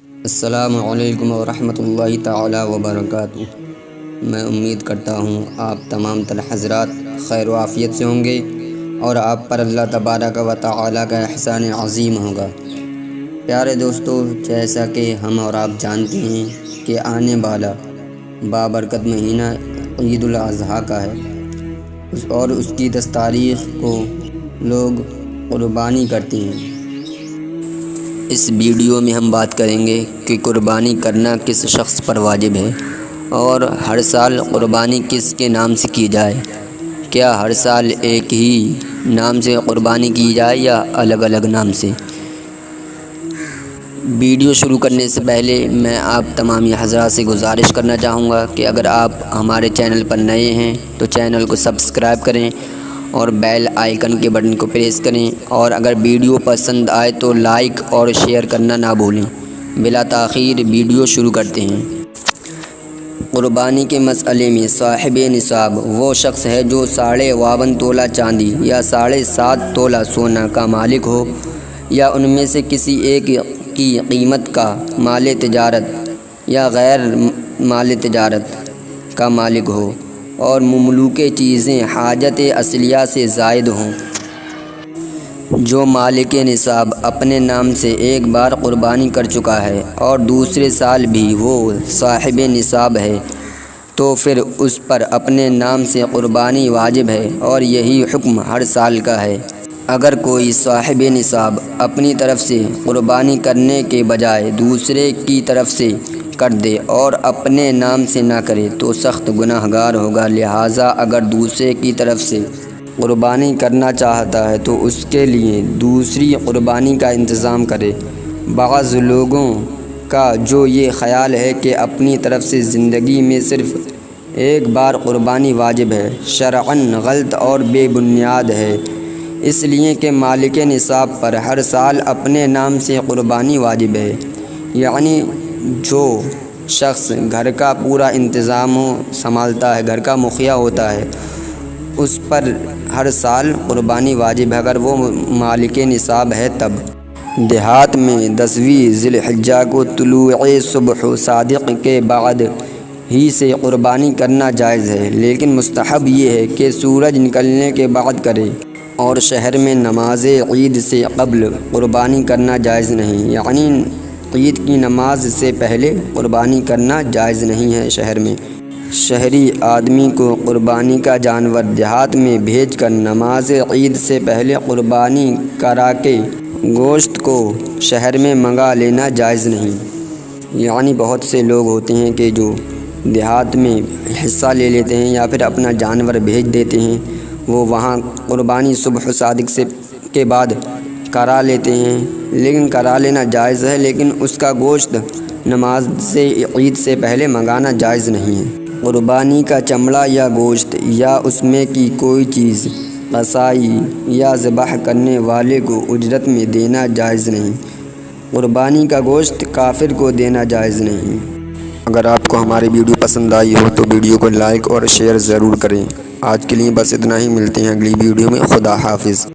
السلام علیکم ورحمۃ اللہ تعالی وبرکاتہ۔ میں امید کرتا ہوں آپ تمام تر حضرات خیر و عافیت سے ہوں گے اور آپ پر اللہ تبارک و تعالی کا احسان عظیم ہوگا۔ پیارے دوستو، جیسا کہ ہم اور آپ جانتے ہیں کہ آنے والا بابرکت مہینہ عید الاضحیٰ کا ہے اور اس کی 10 تاریخ کو لوگ قربانی کرتے ہیں۔ اس ویڈیو میں ہم بات کریں گے کہ قربانی کرنا کس شخص پر واجب ہے اور ہر سال قربانی کس کے نام سے کی جائے۔ کیا ہر سال ایک ہی نام سے قربانی کی جائے یا الگ الگ نام سے؟ ویڈیو شروع کرنے سے پہلے میں آپ تمام حضرات سے گزارش کرنا چاہوں گا کہ اگر آپ ہمارے چینل پر نئے ہیں تو چینل کو سبسکرائب کریں اور بیل آئیکن کے بٹن کو پریس کریں، اور اگر ویڈیو پسند آئے تو لائک اور شیئر کرنا نہ بھولیں۔ بلا تاخیر ویڈیو شروع کرتے ہیں۔ قربانی کے مسئلے میں صاحب نصاب وہ شخص ہے جو 52.5 تولہ چاندی یا 7.5 تولہ سونا کا مالک ہو یا ان میں سے کسی ایک کی قیمت کا مال تجارت یا غیر مال تجارت کا مالک ہو اور مملوک چیزیں حاجت اصلیہ سے زائد ہوں۔ جو مالک نصاب اپنے نام سے ایک بار قربانی کر چکا ہے اور دوسرے سال بھی وہ صاحب نصاب ہے تو پھر اس پر اپنے نام سے قربانی واجب ہے اور یہی حکم ہر سال کا ہے۔ اگر کوئی صاحب نصاب اپنی طرف سے قربانی کرنے کے بجائے دوسرے کی طرف سے کر دے اور اپنے نام سے نہ کرے تو سخت گناہ گار ہوگا۔ لہٰذا اگر دوسرے کی طرف سے قربانی کرنا چاہتا ہے تو اس کے لیے دوسری قربانی کا انتظام کرے۔ بعض لوگوں کا جو یہ خیال ہے کہ اپنی طرف سے زندگی میں صرف ایک بار قربانی واجب ہے، شرعاً غلط اور بے بنیاد ہے، اس لیے کہ مالک نصاب پر ہر سال اپنے نام سے قربانی واجب ہے۔ یعنی جو شخص گھر کا پورا انتظام سنبھالتا ہے، گھر کا مکھیا ہوتا ہے، اس پر ہر سال قربانی واجب ہے اگر وہ مالک نصاب ہے تب۔ دیہات میں 10ویں ذی الحجہ کو طلوع صبح صادق کے بعد ہی سے قربانی کرنا جائز ہے، لیکن مستحب یہ ہے کہ سورج نکلنے کے بعد کرے، اور شہر میں نماز عید سے قبل قربانی کرنا جائز نہیں، یعنی عید کی نماز سے پہلے قربانی کرنا جائز نہیں ہے شہر میں۔ شہری آدمی کو قربانی کا جانور دیہات میں بھیج کر نماز عید سے پہلے قربانی کرا کے گوشت کو شہر میں منگا لینا جائز نہیں۔ یعنی بہت سے لوگ ہوتے ہیں کہ جو دیہات میں حصہ لے لیتے ہیں یا پھر اپنا جانور بھیج دیتے ہیں، وہ وہاں قربانی صبح صادق سے کے بعد کرا لیتے ہیں، لیکن کرا لینا جائز ہے، لیکن اس کا گوشت نماز سے عید سے پہلے منگانا جائز نہیں ہے۔ قربانی کا چمڑا یا گوشت یا اس میں کی کوئی چیز قصائی یا ذبح کرنے والے کو اجرت میں دینا جائز نہیں۔ قربانی کا گوشت کافر کو دینا جائز نہیں۔ اگر آپ کو ہماری ویڈیو پسند آئی ہو تو ویڈیو کو لائک اور شیئر ضرور کریں۔ آج کے لیے بس اتنا ہی، ملتے ہیں اگلی ویڈیو میں۔ خدا حافظ۔